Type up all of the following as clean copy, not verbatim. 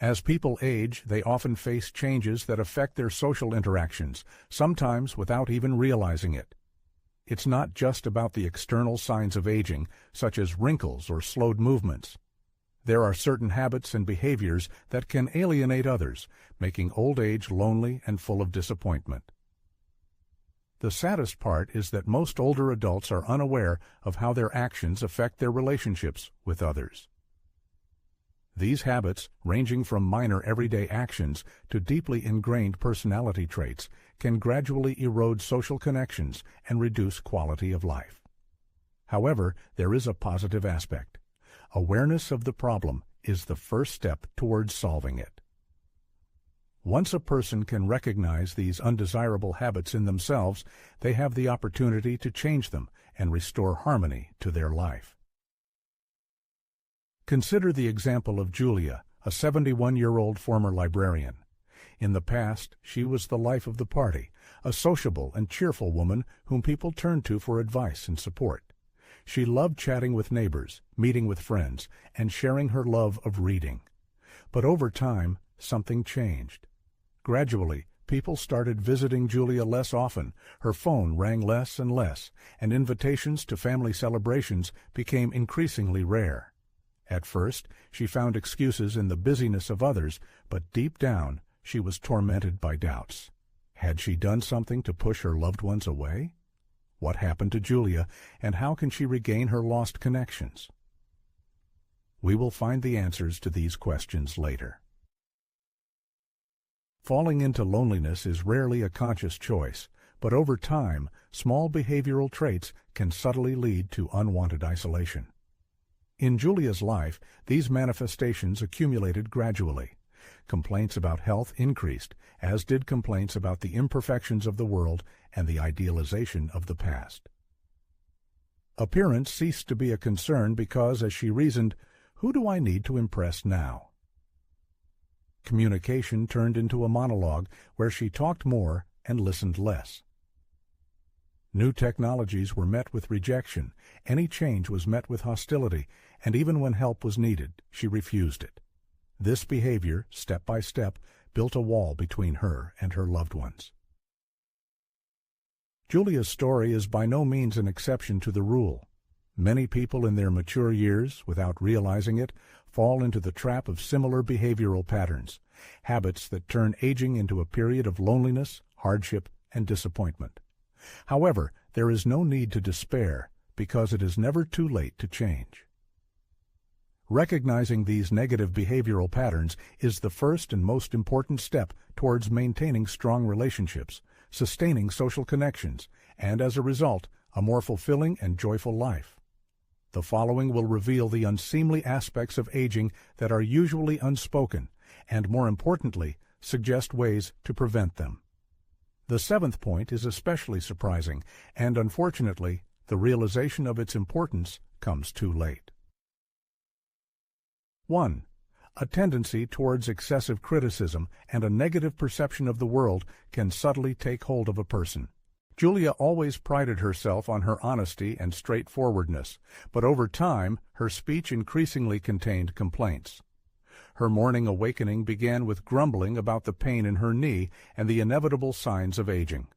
As people age, they often face changes that affect their social interactions, sometimes without even realizing it. It's not just about the external signs of aging, such as wrinkles or slowed movements. There are certain habits and behaviors that can alienate others, making old age lonely and full of disappointment. The saddest part is that most older adults are unaware of how their actions affect their relationships with others. These habits, ranging from minor everyday actions to deeply ingrained personality traits, can gradually erode social connections and reduce quality of life. However, there is a positive aspect. Awareness of the problem is the first step towards solving it. Once a person can recognize these undesirable habits in themselves, they have the opportunity to change them and restore harmony to their life. Consider the example of Julia, a 71-year-old former librarian. In the past, she was the life of the party, a sociable and cheerful woman whom people turned to for advice and support. She loved chatting with neighbors, meeting with friends, and sharing her love of reading. But over time, something changed. Gradually, people started visiting Julia less often, her phone rang less and less, and invitations to family celebrations became increasingly rare. At first, she found excuses in the busyness of others, but deep down, she was tormented by doubts. Had she done something to push her loved ones away? What happened to Julia, and how can she regain her lost connections? We will find the answers to these questions later. Falling into loneliness is rarely a conscious choice, but over time, small behavioral traits can subtly lead to unwanted isolation. In Julia's life, these manifestations accumulated gradually. Complaints about health increased, as did complaints about the imperfections of the world and the idealization of the past. Appearance ceased to be a concern because, as she reasoned, who do I need to impress now? Communication turned into a monologue where she talked more and listened less. New technologies were met with rejection, any change was met with hostility, and even when help was needed, she refused it. This behavior, step by step, built a wall between her and her loved ones. Julia's story is by no means an exception to the rule. Many people in their mature years, without realizing it, fall into the trap of similar behavioral patterns, habits that turn aging into a period of loneliness, hardship, and disappointment. However, there is no need to despair, because it is never too late to change. Recognizing these negative behavioral patterns is the first and most important step towards maintaining strong relationships, sustaining social connections, and as a result, a more fulfilling and joyful life. The following will reveal the unseemly aspects of aging that are usually unspoken, and more importantly, suggest ways to prevent them. The seventh point is especially surprising, and unfortunately, the realization of its importance comes too late. 1. A tendency towards excessive criticism and a negative perception of the world can subtly take hold of a person. Julia always prided herself on her honesty and straightforwardness, but over time, her speech increasingly contained complaints. Her morning awakening began with grumbling about the pain in her knee and the inevitable signs of aging.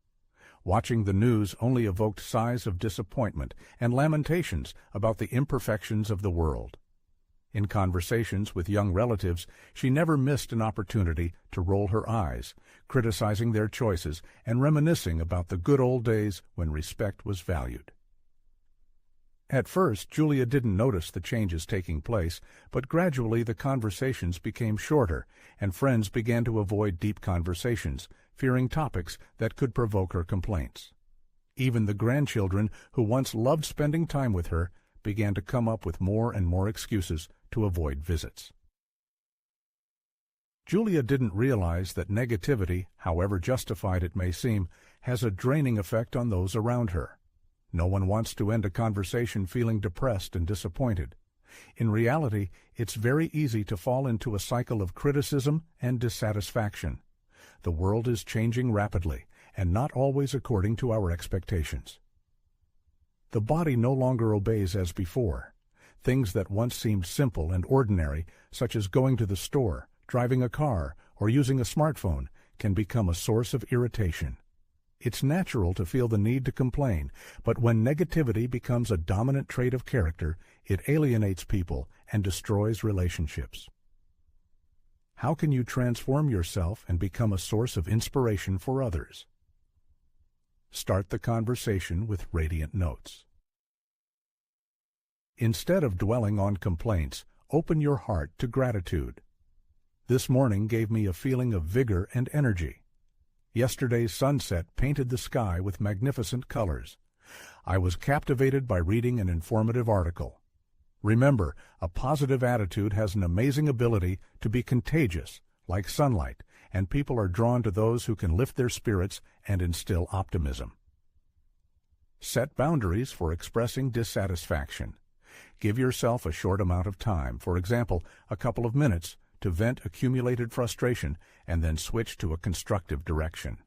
Watching the news only evoked sighs of disappointment and lamentations about the imperfections of the world. In conversations with young relatives, she never missed an opportunity to roll her eyes, criticizing their choices and reminiscing about the good old days when respect was valued. At first, Julia didn't notice the changes taking place, but gradually the conversations became shorter, and friends began to avoid deep conversations, fearing topics that could provoke her complaints. Even the grandchildren, who once loved spending time with her, began to come up with more and more excuses to avoid visits. Julia didn't realize that negativity, however justified it may seem, has a draining effect on those around her. No one wants to end a conversation feeling depressed and disappointed. In reality, it's very easy to fall into a cycle of criticism and dissatisfaction. The world is changing rapidly, and not always according to our expectations. The body no longer obeys as before. Things that once seemed simple and ordinary, such as going to the store, driving a car, or using a smartphone can become a source of irritation. It's natural to feel the need to complain, but when negativity becomes a dominant trait of character, it alienates people and destroys relationships. How can you transform yourself and become a source of inspiration for others? Start the conversation with radiant notes. Instead of dwelling on complaints, open your heart to gratitude. This morning gave me a feeling of vigor and energy. Yesterday's sunset painted the sky with magnificent colors. I was captivated by reading an informative article. Remember, a positive attitude has an amazing ability to be contagious, like sunlight, and people are drawn to those who can lift their spirits and instill optimism. Set boundaries for expressing dissatisfaction. Give yourself a short amount of time, for example, a couple of minutes, to vent accumulated frustration and then switch to a constructive direction.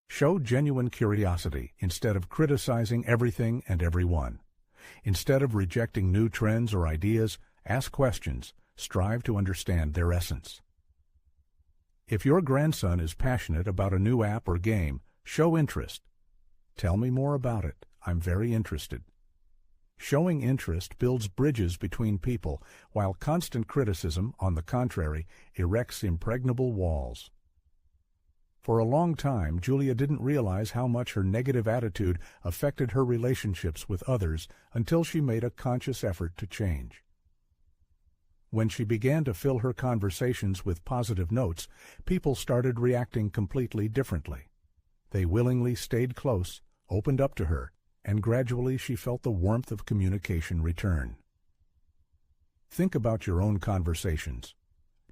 Show genuine curiosity instead of criticizing everything and everyone. Instead of rejecting new trends or ideas, ask questions, strive to understand their essence. If your grandson is passionate about a new app or game, show interest. Tell me more about it. I'm very interested. Showing interest builds bridges between people, while constant criticism, on the contrary, erects impregnable walls. For a long time, Julia didn't realize how much her negative attitude affected her relationships with others until she made a conscious effort to change. When she began to fill her conversations with positive notes, people started reacting completely differently. They willingly stayed close, opened up to her, and gradually she felt the warmth of communication return. Think about your own conversations.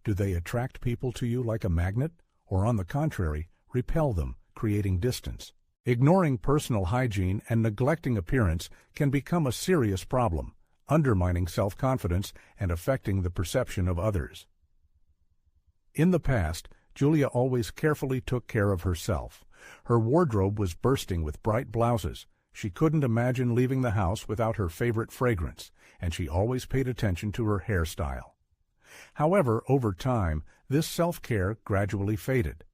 Do they attract people to you like a magnet, or on the contrary, repel them, creating distance? Ignoring personal hygiene and neglecting appearance can become a serious problem, undermining self-confidence and affecting the perception of others. In the past, Julia always carefully took care of herself. Her wardrobe was bursting with bright blouses. She couldn't imagine leaving the house without her favorite fragrance, and she always paid attention to her hairstyle. However, over time, this self-care gradually faded.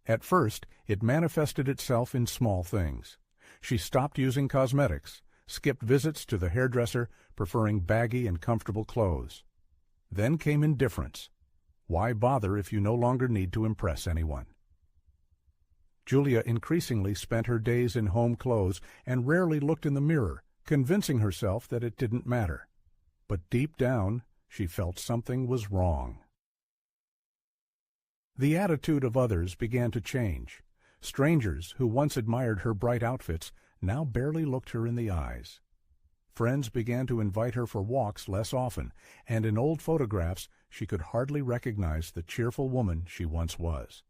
At first, it manifested itself in small things. She stopped using cosmetics, skipped visits to the hairdresser, preferring baggy and comfortable clothes. Then came indifference. Why bother if you no longer need to impress anyone? Julia increasingly spent her days in home clothes and rarely looked in the mirror, convincing herself that it didn't matter. But deep down, she felt something was wrong. The attitude of others began to change. Strangers who once admired her bright outfits now barely looked her in the eyes. Friends began to invite her for walks less often, and in old photographs she could hardly recognize the cheerful woman she once was.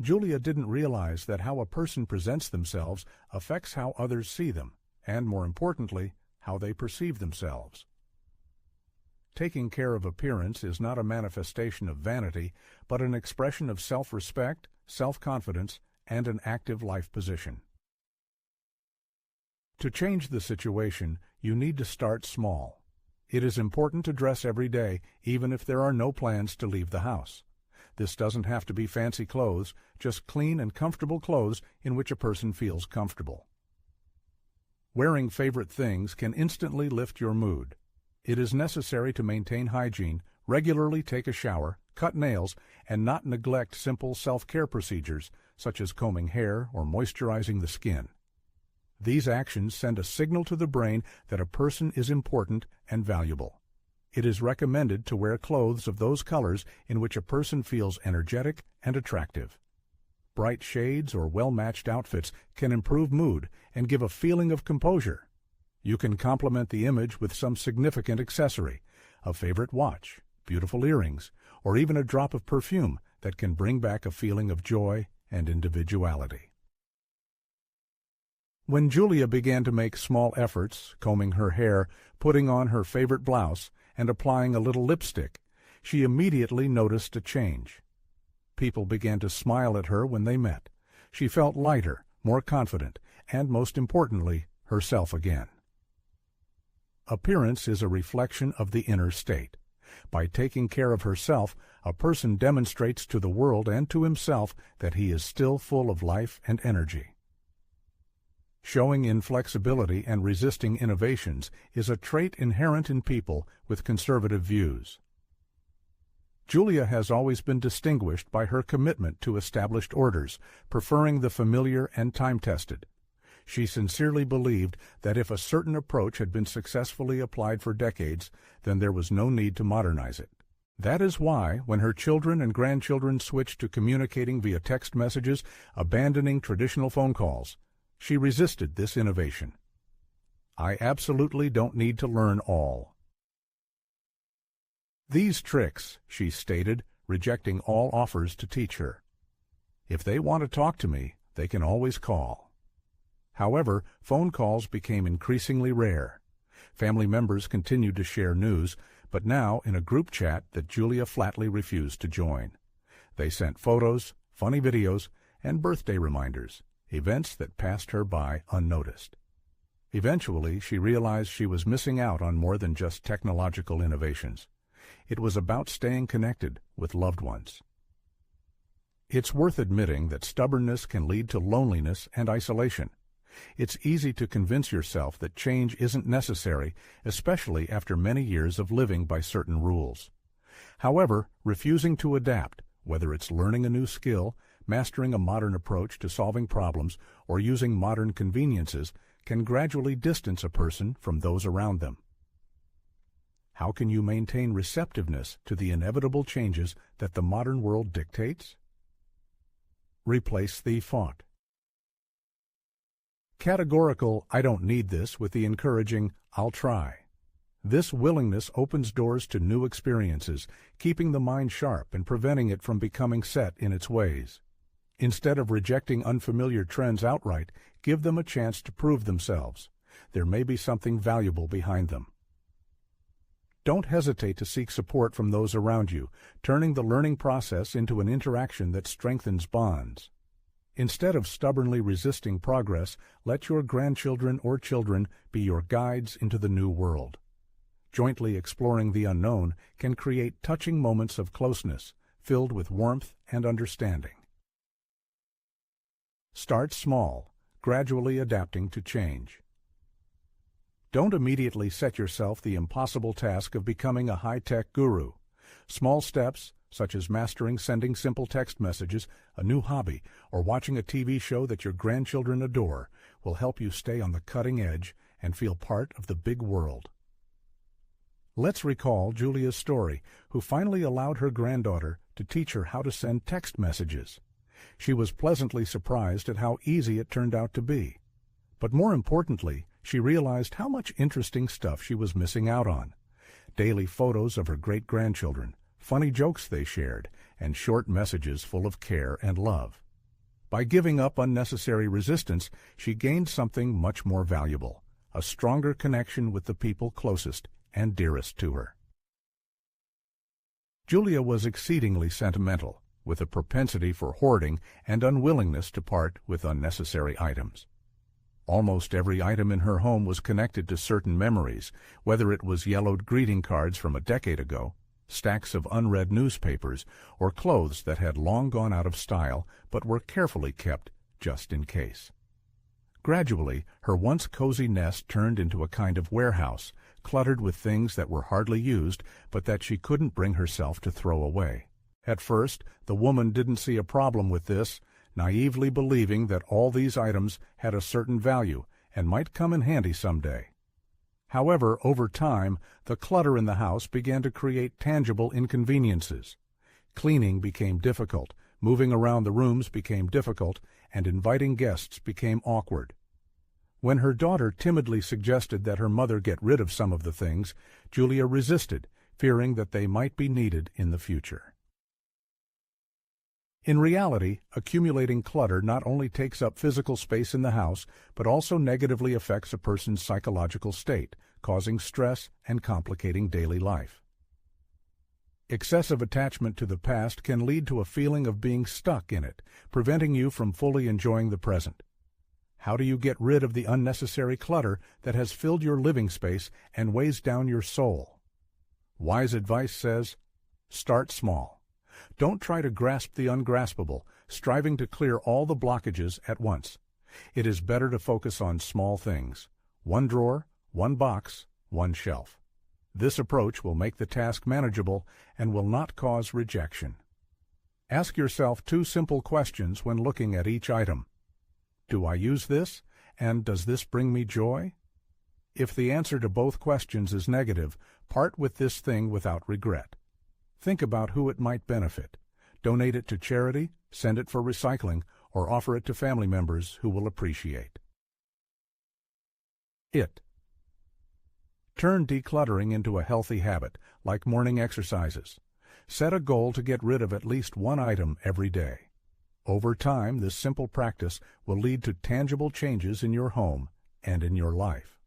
Julia didn't realize that how a person presents themselves affects how others see them, and more importantly, how they perceive themselves. Taking care of appearance is not a manifestation of vanity, but an expression of self-respect, self-confidence, and an active life position. To change the situation, you need to start small. It is important to dress every day, even if there are no plans to leave the house. This doesn't have to be fancy clothes, just clean and comfortable clothes in which a person feels comfortable. Wearing favorite things can instantly lift your mood. It is necessary to maintain hygiene, regularly take a shower, cut nails, and not neglect simple self-care procedures such as combing hair or moisturizing the skin. These actions send a signal to the brain that a person is important and valuable. It is recommended to wear clothes of those colors in which a person feels energetic and attractive. Bright shades or well-matched outfits can improve mood and give a feeling of composure. You can complement the image with some significant accessory, a favorite watch, beautiful earrings, or even a drop of perfume that can bring back a feeling of joy and individuality. When Julia began to make small efforts, combing her hair, putting on her favorite blouse, and applying a little lipstick, she immediately noticed a change. People began to smile at her when they met. She felt lighter, more confident, and most importantly, herself again. Appearance is a reflection of the inner state. By taking care of herself, a person demonstrates to the world and to himself that he is still full of life and energy. Showing inflexibility and resisting innovations is a trait inherent in people with conservative views. Julia has always been distinguished by her commitment to established orders, preferring the familiar and time-tested. She sincerely believed that if a certain approach had been successfully applied for decades, then there was no need to modernize it. That is why, when her children and grandchildren switched to communicating via text messages, abandoning traditional phone calls, she resisted this innovation. "I absolutely don't need to learn all." These tricks, she stated, rejecting all offers to teach her. "If they want to talk to me, they can always call." However, phone calls became increasingly rare. Family members continued to share news, but now in a group chat that Julia flatly refused to join. They sent photos, funny videos, and birthday reminders, events that passed her by unnoticed. Eventually, she realized she was missing out on more than just technological innovations. It was about staying connected with loved ones. It's worth admitting that stubbornness can lead to loneliness and isolation. It's easy to convince yourself that change isn't necessary, especially after many years of living by certain rules. However, refusing to adapt, whether it's learning a new skill, mastering a modern approach to solving problems, or using modern conveniences, can gradually distance a person from those around them. How can you maintain receptiveness to the inevitable changes that the modern world dictates? Replace the thought. Categorical "I don't need this" with the encouraging "I'll try." This willingness opens doors to new experiences, keeping the mind sharp and preventing it from becoming set in its ways. Instead of rejecting unfamiliar trends outright, give them a chance to prove themselves. There may be something valuable behind them. Don't hesitate to seek support from those around you, turning the learning process into an interaction that strengthens bonds. Instead of stubbornly resisting progress, let your grandchildren or children be your guides into the new world. Jointly exploring the unknown can create touching moments of closeness, filled with warmth and understanding. Start small, gradually adapting to change. Don't immediately set yourself the impossible task of becoming a high-tech guru. Small steps, such as mastering sending simple text messages, a new hobby, or watching a TV show that your grandchildren adore, will help you stay on the cutting edge and feel part of the big world. Let's recall Julia's story, who finally allowed her granddaughter to teach her how to send text messages. She was pleasantly surprised at how easy it turned out to be. But more importantly, she realized how much interesting stuff she was missing out on. Daily photos of her great-grandchildren, funny jokes they shared, and short messages full of care and love. By giving up unnecessary resistance, she gained something much more valuable, a stronger connection with the people closest and dearest to her. Julia was exceedingly sentimental, with a propensity for hoarding and unwillingness to part with unnecessary items. Almost every item in her home was connected to certain memories, whether it was yellowed greeting cards from a decade ago, stacks of unread newspapers, or clothes that had long gone out of style but were carefully kept just in case. Gradually, her once cozy nest turned into a kind of warehouse, cluttered with things that were hardly used but that she couldn't bring herself to throw away. At first, the woman didn't see a problem with this, naively believing that all these items had a certain value and might come in handy someday. However, over time, the clutter in the house began to create tangible inconveniences. Cleaning became difficult, moving around the rooms became difficult, and inviting guests became awkward. When her daughter timidly suggested that her mother get rid of some of the things, Julia resisted, fearing that they might be needed in the future. In reality, accumulating clutter not only takes up physical space in the house, but also negatively affects a person's psychological state, causing stress and complicating daily life. Excessive attachment to the past can lead to a feeling of being stuck in it, preventing you from fully enjoying the present. How do you get rid of the unnecessary clutter that has filled your living space and weighs down your soul? Wise advice says, start small. Don't try to grasp the ungraspable, striving to clear all the blockages at once. It is better to focus on small things. One drawer, one box, one shelf. This approach will make the task manageable and will not cause rejection. Ask yourself 2 simple questions when looking at each item. Do I use this? And does this bring me joy? If the answer to both questions is negative, part with this thing without regret. Think about who it might benefit. Donate it to charity, send it for recycling, or offer it to family members who will appreciate it. Turn decluttering into a healthy habit, like morning exercises. Set a goal to get rid of at least one item every day. Over time, this simple practice will lead to tangible changes in your home and in your life.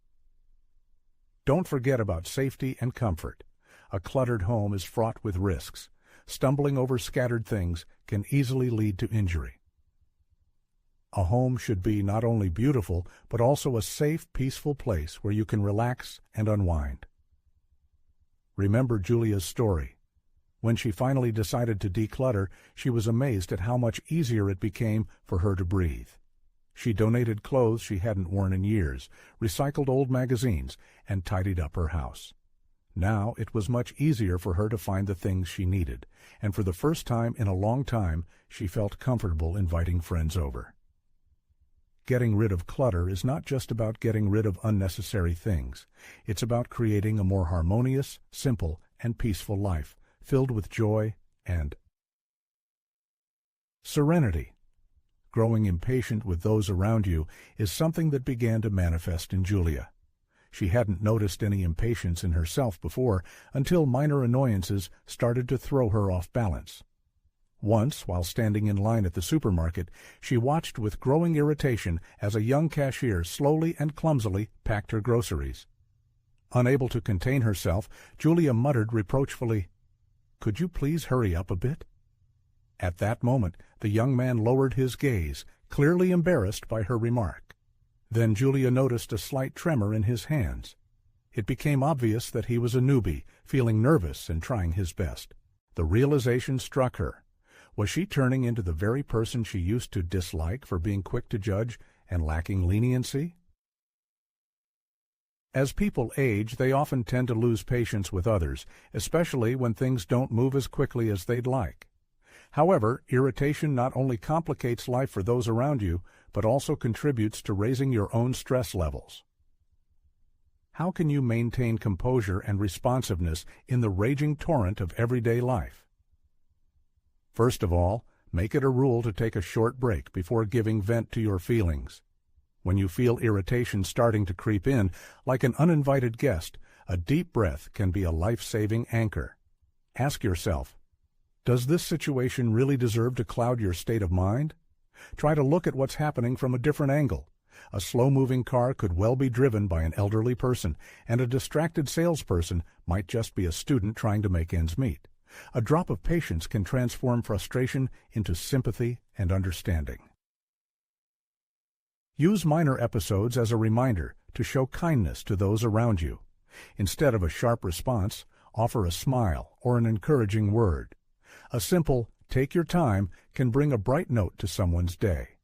Don't forget about safety and comfort. A cluttered home is fraught with risks. Stumbling over scattered things can easily lead to injury. A home should be not only beautiful, but also a safe, peaceful place where you can relax and unwind. Remember Julia's story. When she finally decided to declutter, she was amazed at how much easier it became for her to breathe. She donated clothes she hadn't worn in years, recycled old magazines, and tidied up her house. Now it was much easier for her to find the things she needed, and for the first time in a long time, she felt comfortable inviting friends over. Getting rid of clutter is not just about getting rid of unnecessary things. It's about creating a more harmonious, simple, and peaceful life, filled with joy and serenity. Growing impatient with those around you is something that began to manifest in Julia. She hadn't noticed any impatience in herself before until minor annoyances started to throw her off balance. Once, while standing in line at the supermarket, she watched with growing irritation as a young cashier slowly and clumsily packed her groceries. Unable to contain herself, Julia muttered reproachfully, "Could you please hurry up a bit?" At that moment, the young man lowered his gaze, clearly embarrassed by her remark. Then Julia noticed a slight tremor in his hands. It became obvious that he was a newbie, feeling nervous and trying his best. The realization struck her. Was she turning into the very person she used to dislike for being quick to judge and lacking leniency? As people age, they often tend to lose patience with others, especially when things don't move as quickly as they'd like. However, irritation not only complicates life for those around you, but also contributes to raising your own stress levels. How can you maintain composure and responsiveness in the raging torrent of everyday life? First of all, make it a rule to take a short break before giving vent to your feelings. When you feel irritation starting to creep in, like an uninvited guest, a deep breath can be a life-saving anchor. Ask yourself, does this situation really deserve to cloud your state of mind? Try to look at what's happening from a different angle. A slow-moving car could well be driven by an elderly person, and a distracted salesperson might just be a student trying to make ends meet. A drop of patience can transform frustration into sympathy and understanding. Use minor episodes as a reminder to show kindness to those around you. Instead of a sharp response, offer a smile or an encouraging word. A simple, "take your time," can bring a bright note to someone's day.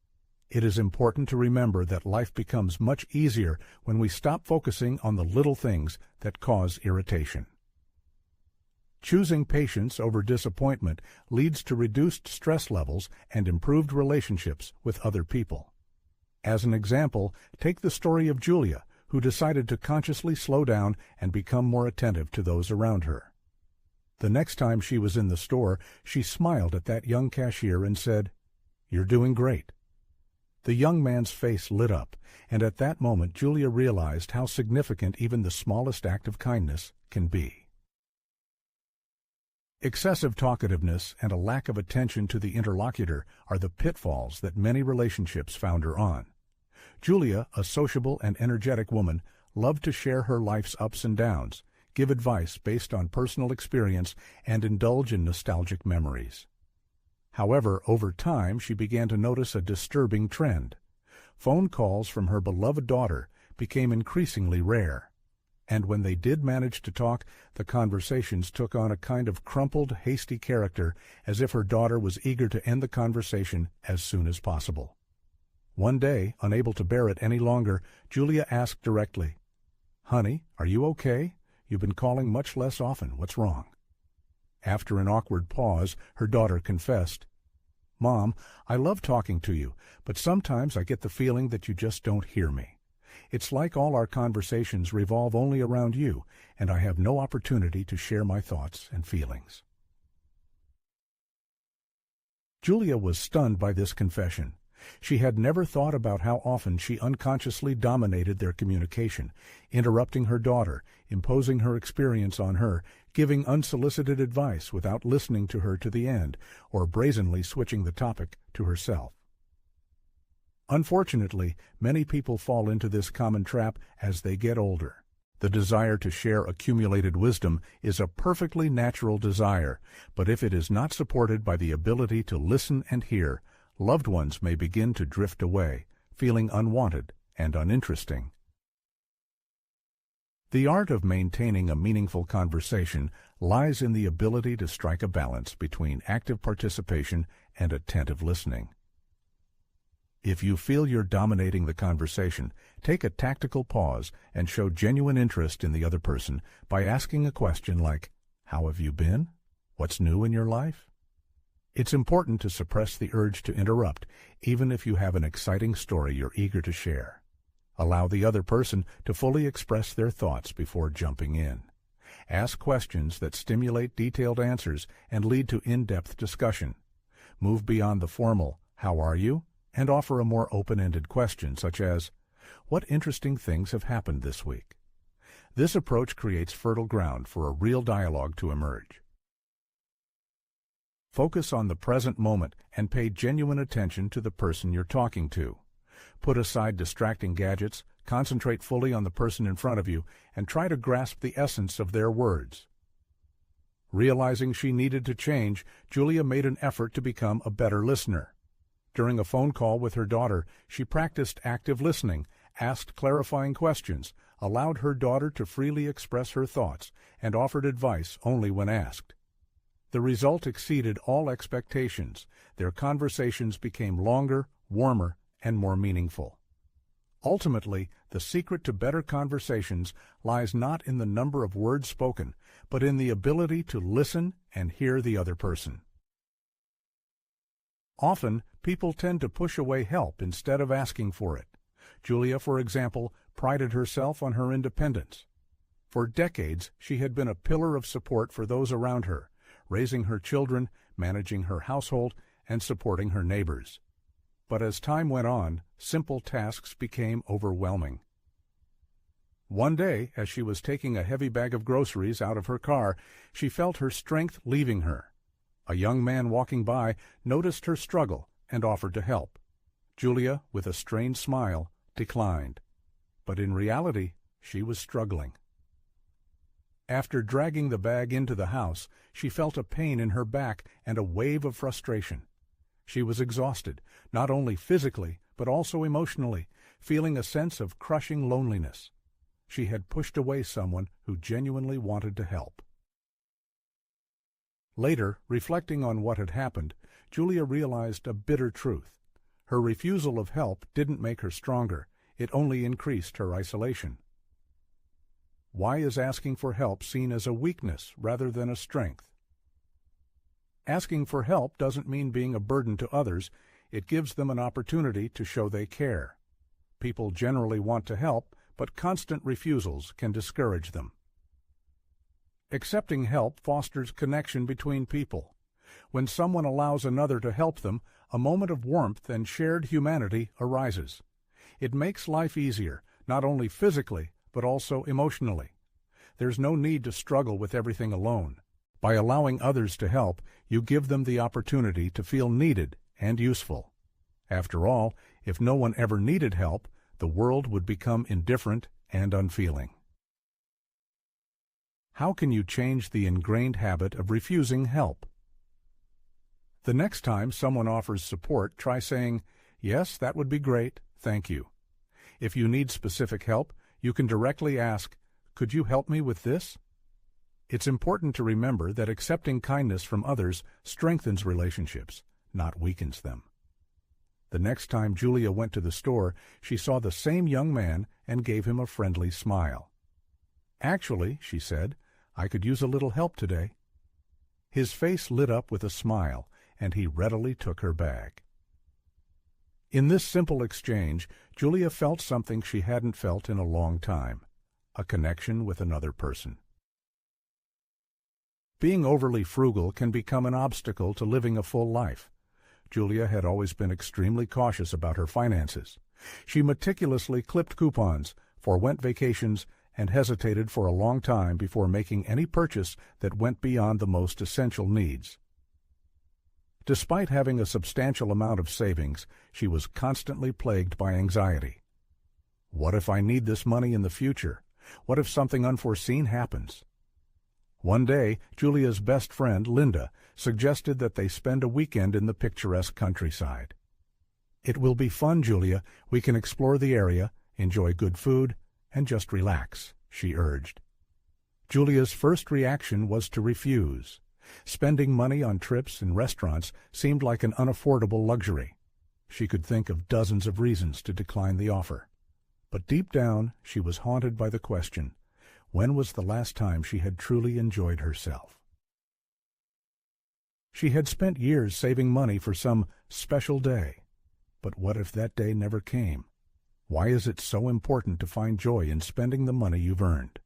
It is important to remember that life becomes much easier when we stop focusing on the little things that cause irritation. Choosing patience over disappointment leads to reduced stress levels and improved relationships with other people. As an example, take the story of Julia, who decided to consciously slow down and become more attentive to those around her. The next time she was in the store, she smiled at that young cashier and said, "You're doing great." The young man's face lit up, and at that moment Julia realized how significant even the smallest act of kindness can be. Excessive talkativeness and a lack of attention to the interlocutor are the pitfalls that many relationships founder on. Julia, a sociable and energetic woman, loved to share her life's ups and downs, give advice based on personal experience, and indulge in nostalgic memories. However, over time, she began to notice a disturbing trend. Phone calls from her beloved daughter became increasingly rare. And when they did manage to talk, the conversations took on a kind of crumpled, hasty character, as if her daughter was eager to end the conversation as soon as possible. One day, unable to bear it any longer, Julia asked directly, "Honey, are you okay? You've been calling much less often. What's wrong?" After an awkward pause, her daughter confessed, "Mom, I love talking to you, but sometimes I get the feeling that you just don't hear me. It's like all our conversations revolve only around you, and I have no opportunity to share my thoughts and feelings." Julia was stunned by this confession. She had never thought about how often she unconsciously dominated their communication, interrupting her daughter, imposing her experience on her, giving unsolicited advice without listening to her to the end, or brazenly switching the topic to herself. Unfortunately, many people fall into this common trap as they get older. The desire to share accumulated wisdom is a perfectly natural desire, but if it is not supported by the ability to listen and hear, loved ones may begin to drift away, feeling unwanted and uninteresting. The art of maintaining a meaningful conversation lies in the ability to strike a balance between active participation and attentive listening. If you feel you're dominating the conversation, take a tactical pause and show genuine interest in the other person by asking a question like, "How have you been? What's new in your life?" It's important to suppress the urge to interrupt, even if you have an exciting story you're eager to share. Allow the other person to fully express their thoughts before jumping in. Ask questions that stimulate detailed answers and lead to in-depth discussion. Move beyond the formal, "How are you?" and offer a more open-ended question such as, "What interesting things have happened this week?" This approach creates fertile ground for a real dialogue to emerge. Focus on the present moment and pay genuine attention to the person you're talking to. Put aside distracting gadgets, concentrate fully on the person in front of you, and try to grasp the essence of their words. Realizing she needed to change, Julia made an effort to become a better listener. During a phone call with her daughter, she practiced active listening, asked clarifying questions, allowed her daughter to freely express her thoughts, and offered advice only when asked. The result exceeded all expectations. Their conversations became longer, warmer, and more meaningful. Ultimately, the secret to better conversations lies not in the number of words spoken, but in the ability to listen and hear the other person. Often, people tend to push away help instead of asking for it. Julia, for example, prided herself on her independence. For decades, she had been a pillar of support for those around her, raising her children, managing her household, and supporting her neighbors. But as time went on, simple tasks became overwhelming. One day, as she was taking a heavy bag of groceries out of her car, she felt her strength leaving her. A young man walking by noticed her struggle and offered to help. Julia, with a strained smile, declined. But in reality, she was struggling. After dragging the bag into the house, she felt a pain in her back and a wave of frustration. She was exhausted, not only physically, but also emotionally, feeling a sense of crushing loneliness. She had pushed away someone who genuinely wanted to help. Later, reflecting on what had happened, Julia realized a bitter truth. Her refusal of help didn't make her stronger, it only increased her isolation. Why is asking for help seen as a weakness rather than a strength? Asking for help doesn't mean being a burden to others, it gives them an opportunity to show they care. People generally want to help, but constant refusals can discourage them. Accepting help fosters connection between people. When someone allows another to help them, a moment of warmth and shared humanity arises. It makes life easier, not only physically, but also emotionally. There's no need to struggle with everything alone. By allowing others to help, you give them the opportunity to feel needed and useful. After all, if no one ever needed help, the world would become indifferent and unfeeling. How can you change the ingrained habit of refusing help? The next time someone offers support, try saying, "Yes, that would be great, thank you." If you need specific help, you can directly ask, could you help me with this?" It's important to remember that accepting kindness from others strengthens relationships, not weakens them. The next time Julia went to the store, she saw the same young man and gave him a friendly smile. "Actually," she said, "I could use a little help today." His face lit up with a smile, and he readily took her bag. In this simple exchange, Julia felt something she hadn't felt in a long time, a connection with another person. Being overly frugal can become an obstacle to living a full life. Julia had always been extremely cautious about her finances. She meticulously clipped coupons, forwent vacations, and hesitated for a long time before making any purchase that went beyond the most essential needs. Despite having a substantial amount of savings, she was constantly plagued by anxiety. What if I need this money in the future? What if something unforeseen happens? One day, Julia's best friend, Linda, suggested that they spend a weekend in the picturesque countryside. "It will be fun, Julia. We can explore the area, enjoy good food, and just relax," she urged. Julia's first reaction was to refuse. Spending money on trips and restaurants seemed like an unaffordable luxury. She could think of dozens of reasons to decline the offer. But deep down, she was haunted by the question, when was the last time she had truly enjoyed herself? She had spent years saving money for some special day. But what if that day never came? Why is it so important to find joy in spending the money you've earned?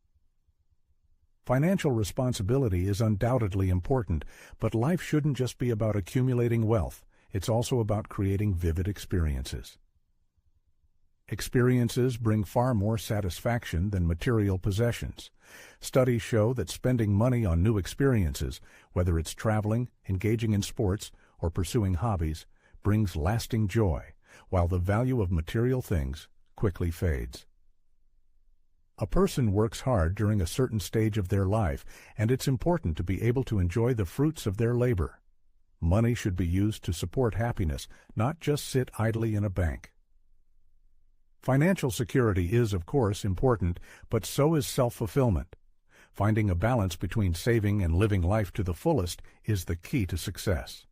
Financial responsibility is undoubtedly important, but life shouldn't just be about accumulating wealth. It's also about creating vivid experiences. Experiences bring far more satisfaction than material possessions. Studies show that spending money on new experiences, whether it's traveling, engaging in sports, or pursuing hobbies, brings lasting joy, while the value of material things quickly fades. A person works hard during a certain stage of their life, and it's important to be able to enjoy the fruits of their labor. Money should be used to support happiness, not just sit idly in a bank. Financial security is, of course, important, but so is self-fulfillment. Finding a balance between saving and living life to the fullest is the key to success.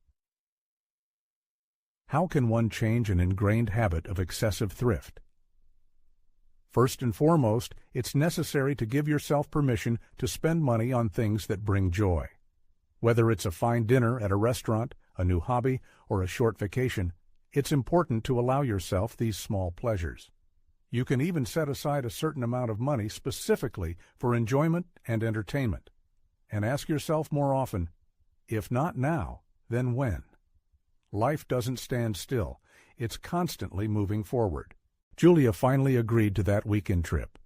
How can one change an ingrained habit of excessive thrift? First and foremost, it's necessary to give yourself permission to spend money on things that bring joy. Whether it's a fine dinner at a restaurant, a new hobby, or a short vacation, it's important to allow yourself these small pleasures. You can even set aside a certain amount of money specifically for enjoyment and entertainment. And ask yourself more often, if not now, then when? Life doesn't stand still. It's constantly moving forward. Julia finally agreed to that weekend trip.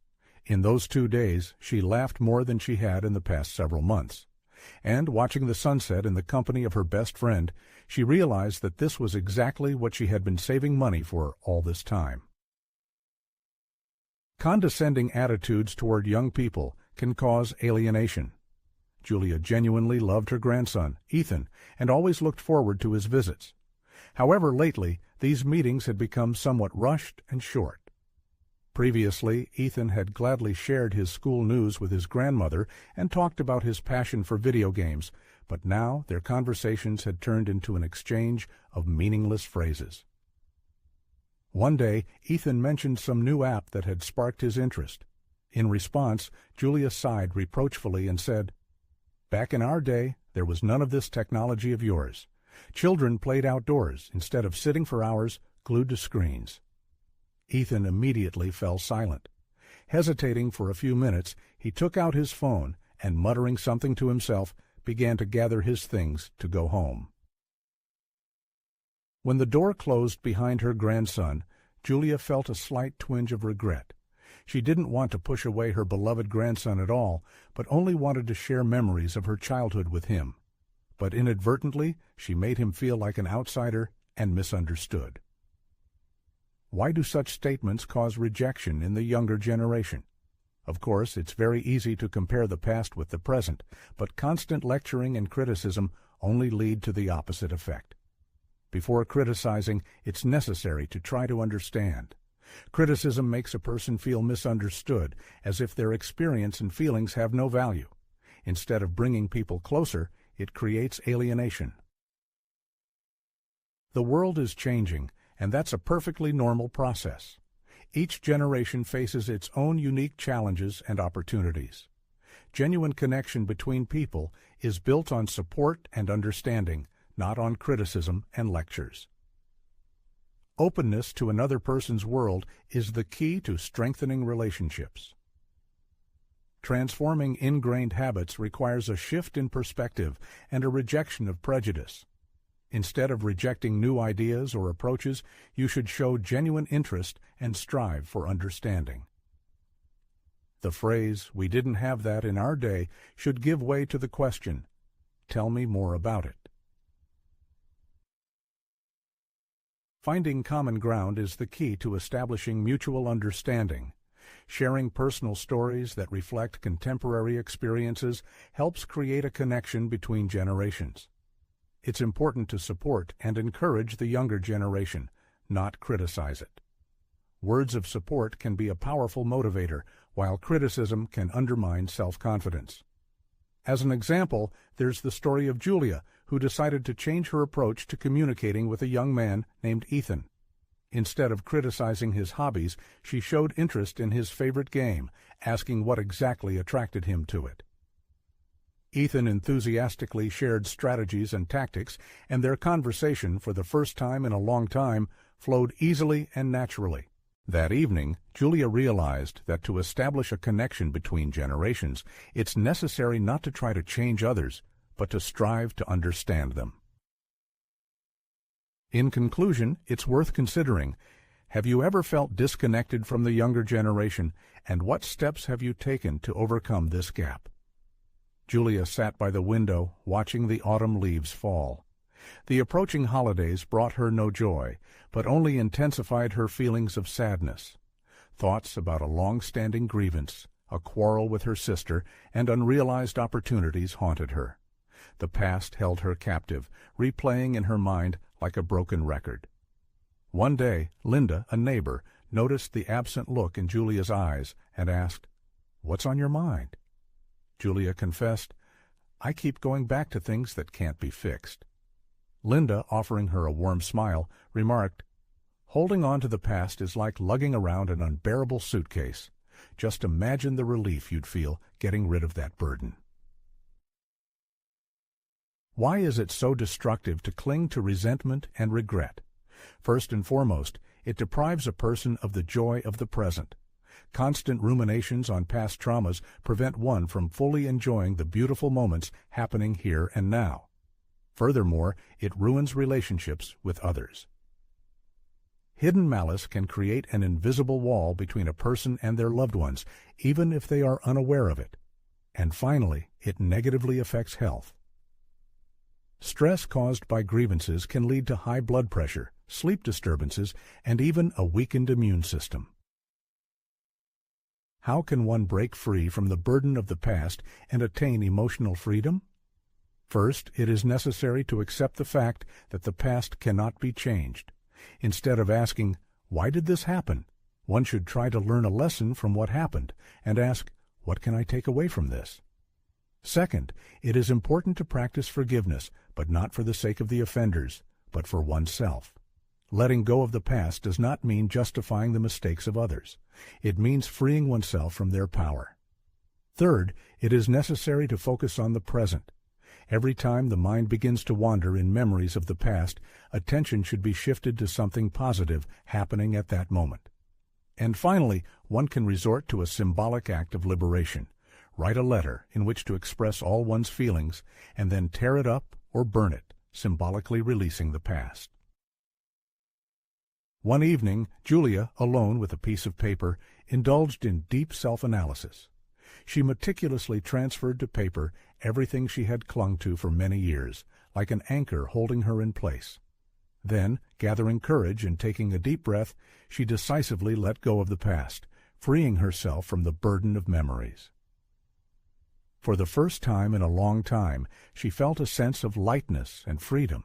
In those 2 days, she laughed more than she had in the past several months. And watching the sunset in the company of her best friend, she realized that this was exactly what she had been saving money for all this time. Condescending attitudes toward young people can cause alienation. Julia genuinely loved her grandson, Ethan, and always looked forward to his visits. However, lately, these meetings had become somewhat rushed and short. Previously, Ethan had gladly shared his school news with his grandmother and talked about his passion for video games, but now their conversations had turned into an exchange of meaningless phrases. One day, Ethan mentioned some new app that had sparked his interest. In response, Julia sighed reproachfully and said, "Back in our day, there was none of this technology of yours. Children played outdoors instead of sitting for hours glued to screens." Ethan immediately fell silent. Hesitating for a few minutes, he took out his phone and, muttering something to himself, began to gather his things to go home. When the door closed behind her grandson, Julia felt a slight twinge of regret. She didn't want to push away her beloved grandson at all, but only wanted to share memories of her childhood with him. But inadvertently, she made him feel like an outsider and misunderstood. Why do such statements cause rejection in the younger generation? Of course, it's very easy to compare the past with the present, but constant lecturing and criticism only lead to the opposite effect. Before criticizing, it's necessary to try to understand. Criticism makes a person feel misunderstood, as if their experience and feelings have no value. Instead of bringing people closer, it creates alienation. The world is changing, and that's a perfectly normal process. Each generation faces its own unique challenges and opportunities. Genuine connection between people is built on support and understanding, not on criticism and lectures. Openness to another person's world is the key to strengthening relationships. Transforming ingrained habits requires a shift in perspective and a rejection of prejudice. Instead of rejecting new ideas or approaches, you should show genuine interest and strive for understanding. The phrase, "we didn't have that in our day," should give way to the question, "Tell me more about it." Finding common ground is the key to establishing mutual understanding. Sharing personal stories that reflect contemporary experiences helps create a connection between generations. It's important to support and encourage the younger generation, not criticize it. Words of support can be a powerful motivator, while criticism can undermine self-confidence. As an example, there's the story of Julia, who decided to change her approach to communicating with a young man named Ethan. Instead of criticizing his hobbies, she showed interest in his favorite game, asking what exactly attracted him to it. Ethan enthusiastically shared strategies and tactics, and their conversation, for the first time in a long time, flowed easily and naturally. That evening, Julia realized that to establish a connection between generations, it's necessary not to try to change others, but to strive to understand them. In conclusion, it's worth considering, have you ever felt disconnected from the younger generation, and what steps have you taken to overcome this gap? Julia sat by the window, watching the autumn leaves fall. The approaching holidays brought her no joy, but only intensified her feelings of sadness. Thoughts about a long-standing grievance, a quarrel with her sister, and unrealized opportunities haunted her. The past held her captive, replaying in her mind like a broken record. One day, Linda, a neighbor, noticed the absent look in Julia's eyes and asked, "What's on your mind?" Julia confessed, "I keep going back to things that can't be fixed." Linda, offering her a warm smile, remarked, "Holding on to the past is like lugging around an unbearable suitcase. Just imagine the relief you'd feel getting rid of that burden." Why is it so destructive to cling to resentment and regret? First and foremost, it deprives a person of the joy of the present. Constant ruminations on past traumas prevent one from fully enjoying the beautiful moments happening here and now. Furthermore, it ruins relationships with others. Hidden malice can create an invisible wall between a person and their loved ones, even if they are unaware of it. And finally, it negatively affects health. Stress caused by grievances can lead to high blood pressure, sleep disturbances, and even a weakened immune system. How can one break free from the burden of the past and attain emotional freedom? First, it is necessary to accept the fact that the past cannot be changed. Instead of asking, "Why did this happen?" one should try to learn a lesson from what happened and ask, "What can I take away from this?" Second, it is important to practice forgiveness, but not for the sake of the offenders, but for oneself. Letting go of the past does not mean justifying the mistakes of others. It means freeing oneself from their power. Third, it is necessary to focus on the present. Every time the mind begins to wander in memories of the past, attention should be shifted to something positive happening at that moment. And finally, one can resort to a symbolic act of liberation. Write a letter in which to express all one's feelings, and then tear it up or burn it, symbolically releasing the past. One evening, Julia, alone with a piece of paper, indulged in deep self-analysis. She meticulously transferred to paper everything she had clung to for many years, like an anchor holding her in place. Then, gathering courage and taking a deep breath, she decisively let go of the past, freeing herself from the burden of memories. For the first time in a long time, she felt a sense of lightness and freedom,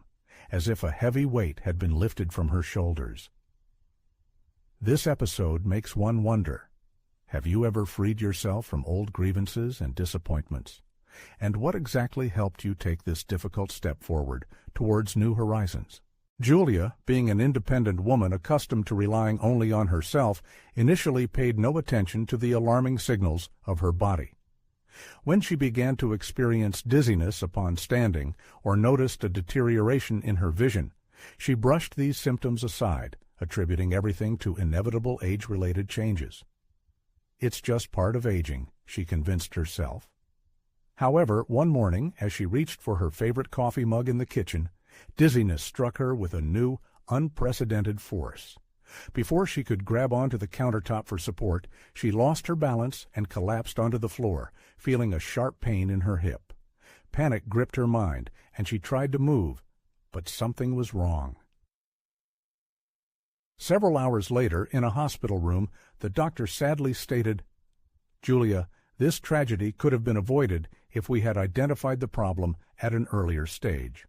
as if a heavy weight had been lifted from her shoulders. This episode makes one wonder, have you ever freed yourself from old grievances and disappointments? And what exactly helped you take this difficult step forward towards new horizons? Julia, being an independent woman accustomed to relying only on herself, initially paid no attention to the alarming signals of her body. When she began to experience dizziness upon standing or noticed a deterioration in her vision, she brushed these symptoms aside, attributing everything to inevitable age-related changes. It's just part of aging, she convinced herself. However, one morning, as she reached for her favorite coffee mug in the kitchen, dizziness struck her with a new, unprecedented force. Before she could grab onto the countertop for support, she lost her balance and collapsed onto the floor, feeling a sharp pain in her hip. Panic gripped her mind, and she tried to move, but something was wrong. Several hours later, in a hospital room, the doctor sadly stated, "Julia, this tragedy could have been avoided if we had identified the problem at an earlier stage."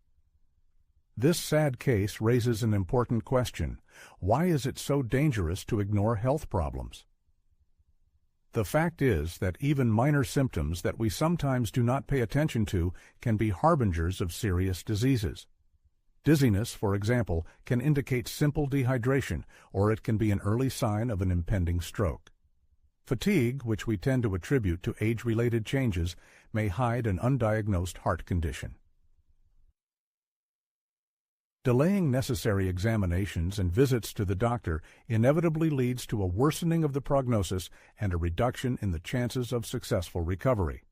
This sad case raises an important question. Why is it so dangerous to ignore health problems? The fact is that even minor symptoms that we sometimes do not pay attention to can be harbingers of serious diseases. Dizziness, for example, can indicate simple dehydration, or it can be an early sign of an impending stroke. Fatigue, which we tend to attribute to age-related changes, may hide an undiagnosed heart condition. Delaying necessary examinations and visits to the doctor inevitably leads to a worsening of the prognosis and a reduction in the chances of successful recovery.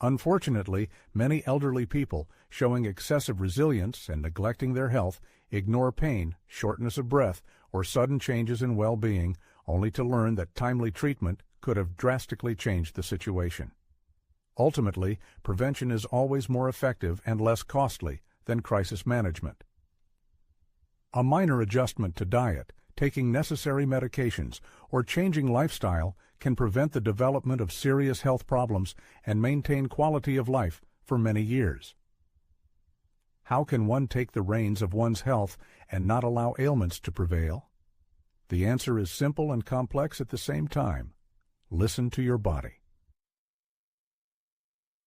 Unfortunately, many elderly people, showing excessive resilience and neglecting their health, ignore pain, shortness of breath, or sudden changes in well-being, only to learn that timely treatment could have drastically changed the situation. Ultimately, prevention is always more effective and less costly than crisis management. A minor adjustment to diet, taking necessary medications, or changing lifestyle can prevent the development of serious health problems and maintain quality of life for many years. How can one take the reins of one's health and not allow ailments to prevail? The answer is simple and complex at the same time. Listen to your body.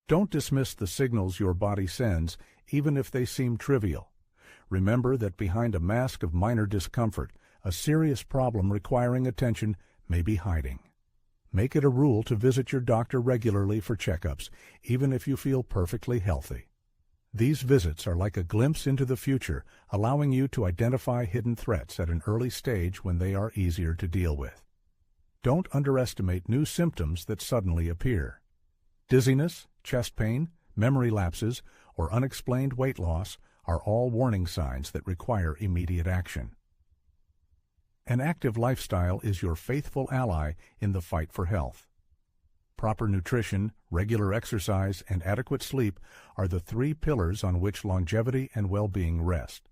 Don't dismiss the signals your body sends, even if they seem trivial. Remember that behind a mask of minor discomfort, a serious problem requiring attention may be hiding. Make it a rule to visit your doctor regularly for checkups, even if you feel perfectly healthy. These visits are like a glimpse into the future, allowing you to identify hidden threats at an early stage when they are easier to deal with. Don't underestimate new symptoms that suddenly appear. Dizziness, chest pain, memory lapses, or unexplained weight loss are all warning signs that require immediate action. An active lifestyle is your faithful ally in the fight for health. Proper nutrition, regular exercise, and adequate sleep are the three pillars on which longevity and well-being rest.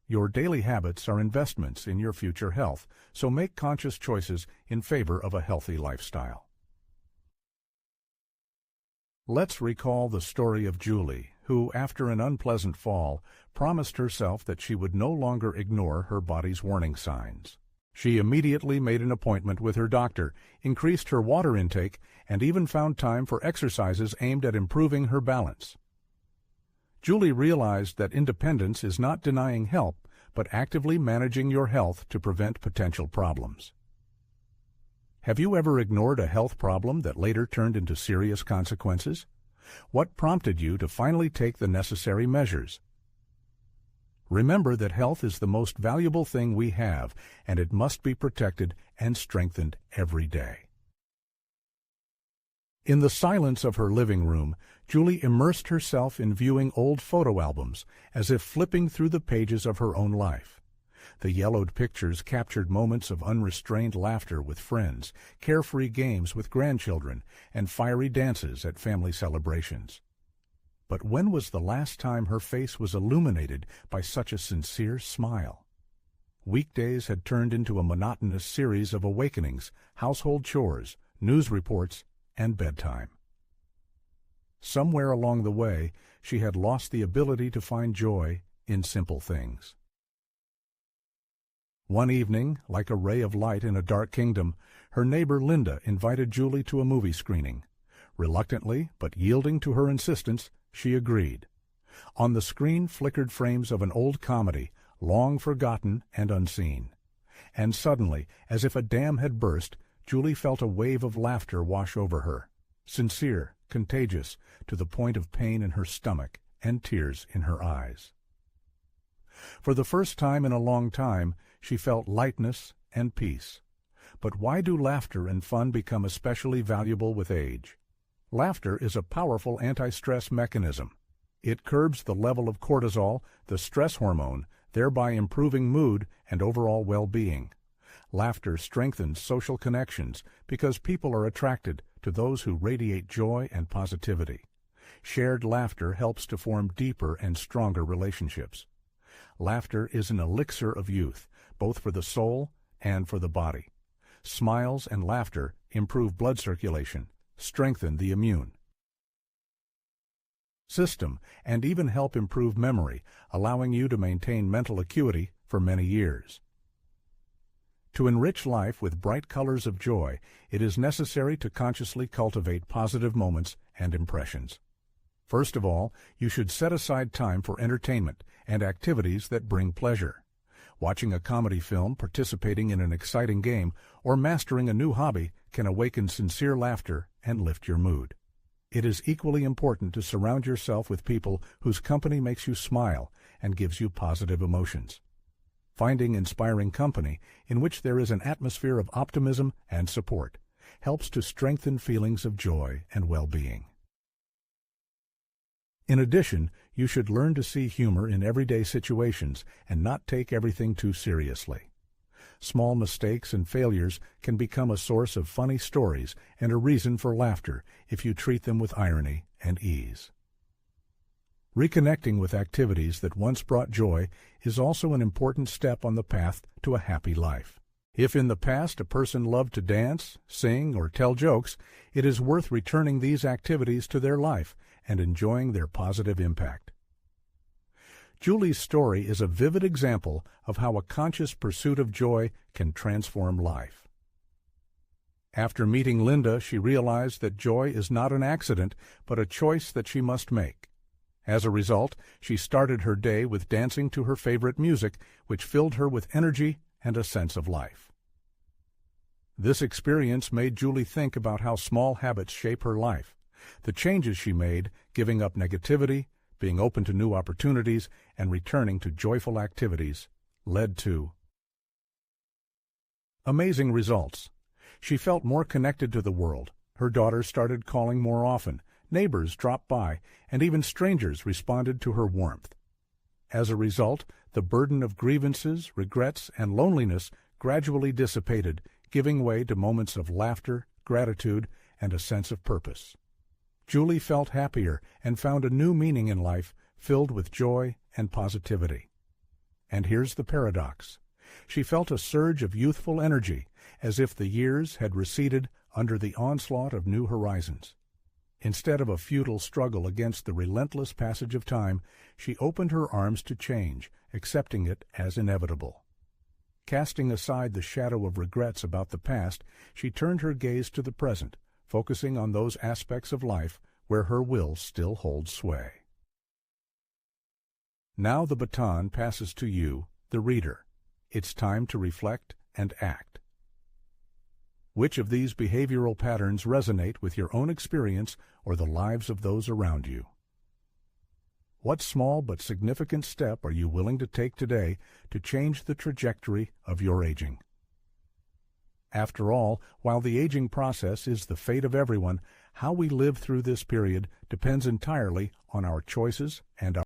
Your daily habits are investments in your future health, so make conscious choices in favor of a healthy lifestyle. Let's recall the story of Julie, who, after an unpleasant fall, promised herself that she would no longer ignore her body's warning signs. She immediately made an appointment with her doctor, increased her water intake, and even found time for exercises aimed at improving her balance. Julie realized that independence is not denying help, but actively managing your health to prevent potential problems. Have you ever ignored a health problem that later turned into serious consequences? What prompted you to finally take the necessary measures? Remember that health is the most valuable thing we have, and it must be protected and strengthened every day. In the silence of her living room, Julie immersed herself in viewing old photo albums, as if flipping through the pages of her own life. The yellowed pictures captured moments of unrestrained laughter with friends, carefree games with grandchildren, and fiery dances at family celebrations. But when was the last time her face was illuminated by such a sincere smile? Weekdays had turned into a monotonous series of awakenings, household chores, news reports, and bedtime. Somewhere along the way, she had lost the ability to find joy in simple things. One evening, like a ray of light in a dark kingdom, her neighbor Linda invited Julie to a movie screening. Reluctantly, but yielding to her insistence, she agreed. On the screen flickered frames of an old comedy, long forgotten and unseen. And suddenly, as if a dam had burst, Julie felt a wave of laughter wash over her, sincere, contagious, to the point of pain in her stomach and tears in her eyes. For the first time in a long time, she felt lightness and peace. But why do laughter and fun become especially valuable with age? Laughter is a powerful anti-stress mechanism. It curbs the level of cortisol, the stress hormone, thereby improving mood and overall well-being. Laughter strengthens social connections because people are attracted to those who radiate joy and positivity. Shared laughter helps to form deeper and stronger relationships. Laughter is an elixir of youth, both for the soul and for the body. Smiles and laughter improve blood circulation, strengthen the immune system, and even help improve memory, allowing you to maintain mental acuity for many years. To enrich life with bright colors of joy, it is necessary to consciously cultivate positive moments and impressions. First of all, you should set aside time for entertainment and activities that bring pleasure. Watching a comedy film, participating in an exciting game, or mastering a new hobby can awaken sincere laughter and lift your mood. It is equally important to surround yourself with people whose company makes you smile and gives you positive emotions. Finding inspiring company in which there is an atmosphere of optimism and support helps to strengthen feelings of joy and well-being. In addition, you should learn to see humor in everyday situations and not take everything too seriously. Small mistakes and failures can become a source of funny stories and a reason for laughter if you treat them with irony and ease. Reconnecting with activities that once brought joy is also an important step on the path to a happy life. If in the past a person loved to dance, sing, or tell jokes, it is worth returning these activities to their life and enjoying their positive impact. Julie's story is a vivid example of how a conscious pursuit of joy can transform life. After meeting Linda, she realized that joy is not an accident, but a choice that she must make. As a result, she started her day with dancing to her favorite music, which filled her with energy and a sense of life. This experience made Julie think about how small habits shape her life. The changes she made, giving up negativity, being open to new opportunities, and returning to joyful activities, led to amazing results. She felt more connected to the world. Her daughters started calling more often. Neighbors dropped by, and even strangers responded to her warmth. As a result, the burden of grievances, regrets, and loneliness gradually dissipated, giving way to moments of laughter, gratitude, and a sense of purpose. Julie felt happier and found a new meaning in life filled with joy and positivity. And here's the paradox. She felt a surge of youthful energy, as if the years had receded under the onslaught of new horizons. Instead of a futile struggle against the relentless passage of time, she opened her arms to change, accepting it as inevitable. Casting aside the shadow of regrets about the past, she turned her gaze to the present, focusing on those aspects of life where her will still holds sway. Now the baton passes to you, the reader. It's time to reflect and act. Which of these behavioral patterns resonate with your own experience or the lives of those around you? What small but significant step are you willing to take today to change the trajectory of your aging? After all, while the aging process is the fate of everyone, how we live through this period depends entirely on our choices and our